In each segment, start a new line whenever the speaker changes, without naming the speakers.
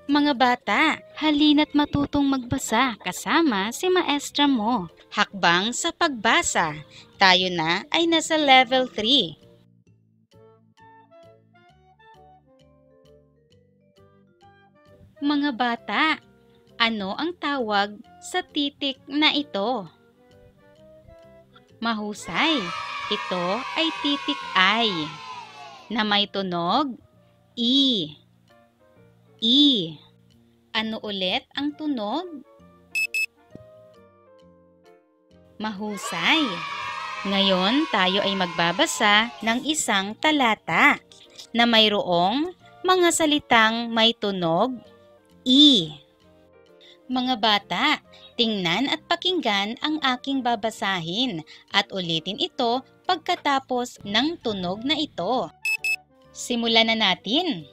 Mga bata, halina't matutong magbasa kasama si maestra mo. Hakbang sa pagbasa. Tayo na ay nasa level 3. Mga bata, ano ang tawag sa titik na ito? Mahusay. Ito ay titik I na may tunog I. I. Ano ulit ang tunog? Mahusay. Ngayon tayo ay magbabasa ng isang talata na mayroong mga salitang may tunog I. Mga bata, tingnan at pakinggan ang aking babasahin at ulitin ito pagkatapos ng tunog na ito. Simulan na natin.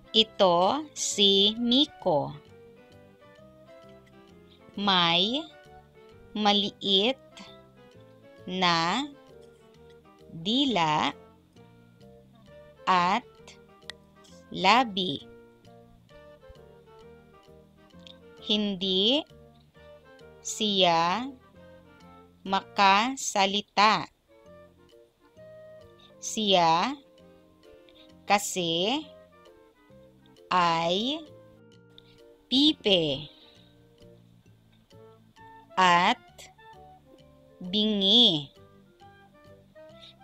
Ito si Miko. May maliit na dila at labi. Hindi siya makasalita. Siya kasi ay pipe at bingi.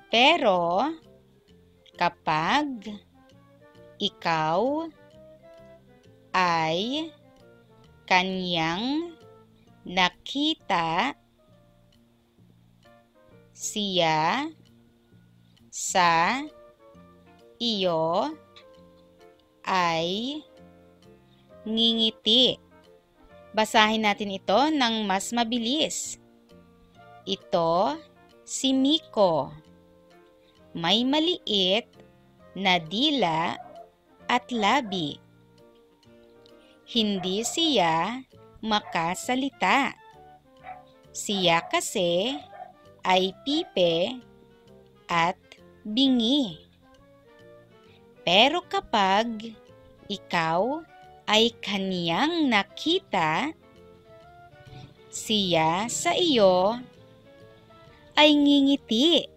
Pero kapag ikaw ay kanyang nakita, siya sa iyo ay ngingiti. Basahin natin ito ng mas mabilis. Ito si Miko. May maliit na dila at labi. Hindi siya makasalita. Siya kasi ay pipe at bingi. Pero kapag ikaw ay kaniyang nakita, siya sa iyo ay ngingiti.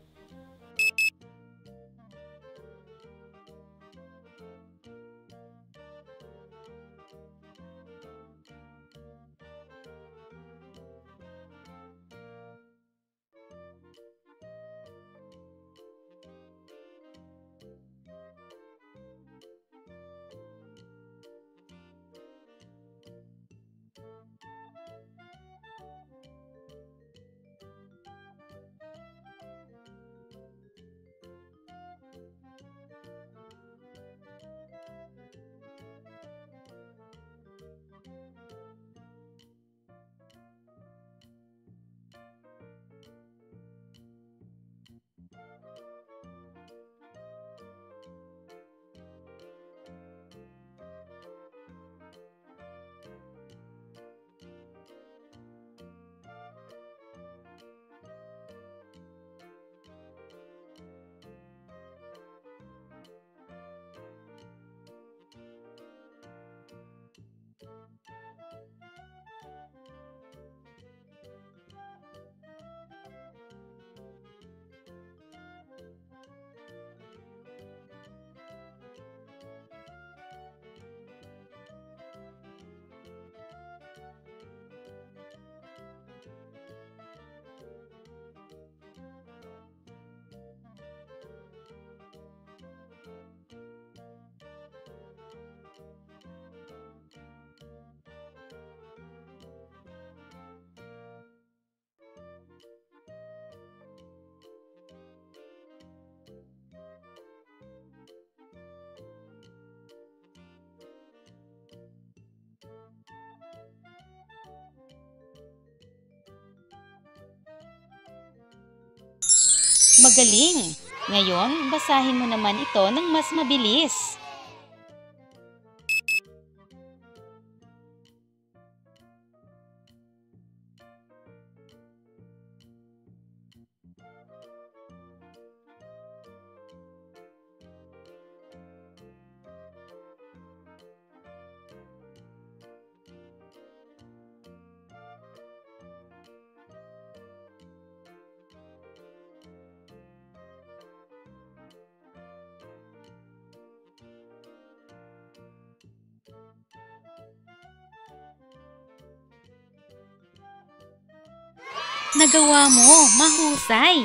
Magaling! Ngayon, basahin mo naman ito ng mas mabilis. Nagawa mo, mahusay!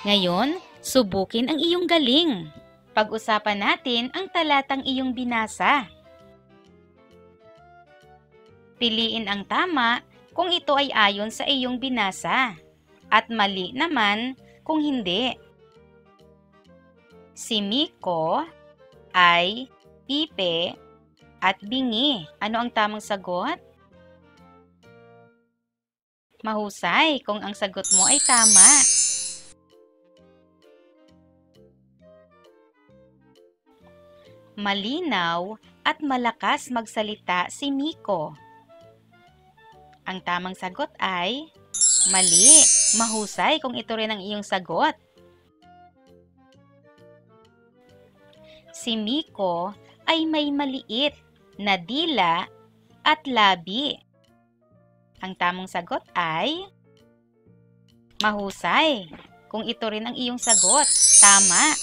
Ngayon, subukin ang iyong galing. Pag-usapan natin ang talatang iyong binasa. Piliin ang tama kung ito ay ayon sa iyong binasa, at mali naman kung hindi. Si Miko ay pipe at bingi. Ano ang tamang sagot? Mahusay kung ang sagot mo ay tama. Malinaw at malakas magsalita si Miko. Ang tamang sagot ay mali. Mahusay kung ito rin ang iyong sagot. Si Miko ay may maliit na dila at labi. Ang tamang sagot ay mahusay kung ito rin ang iyong sagot. Tama.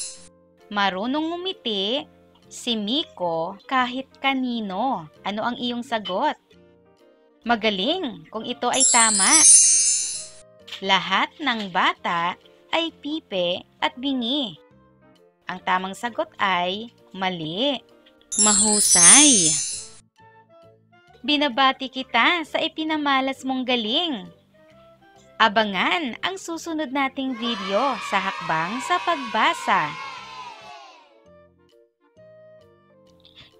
Marunong ngumiti si Miko kahit kanino. Ano ang iyong sagot? Magaling kung ito ay tama. Lahat ng bata ay pipe at bingi. Ang tamang sagot ay mali. Mahusay. Binabati kita sa ipinamalas mong galing. Abangan ang susunod nating video sa Hakbang sa Pagbasa.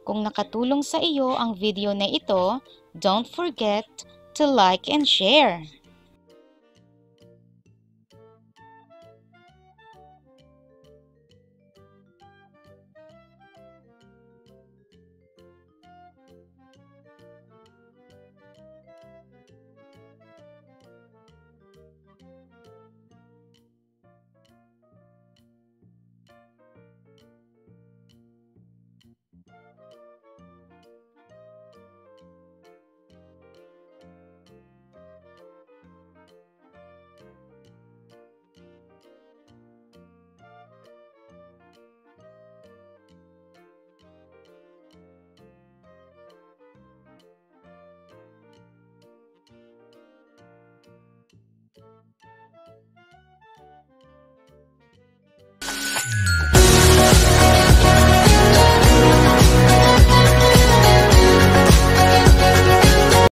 Kung nakatulong sa iyo ang video na ito, don't forget to like and share.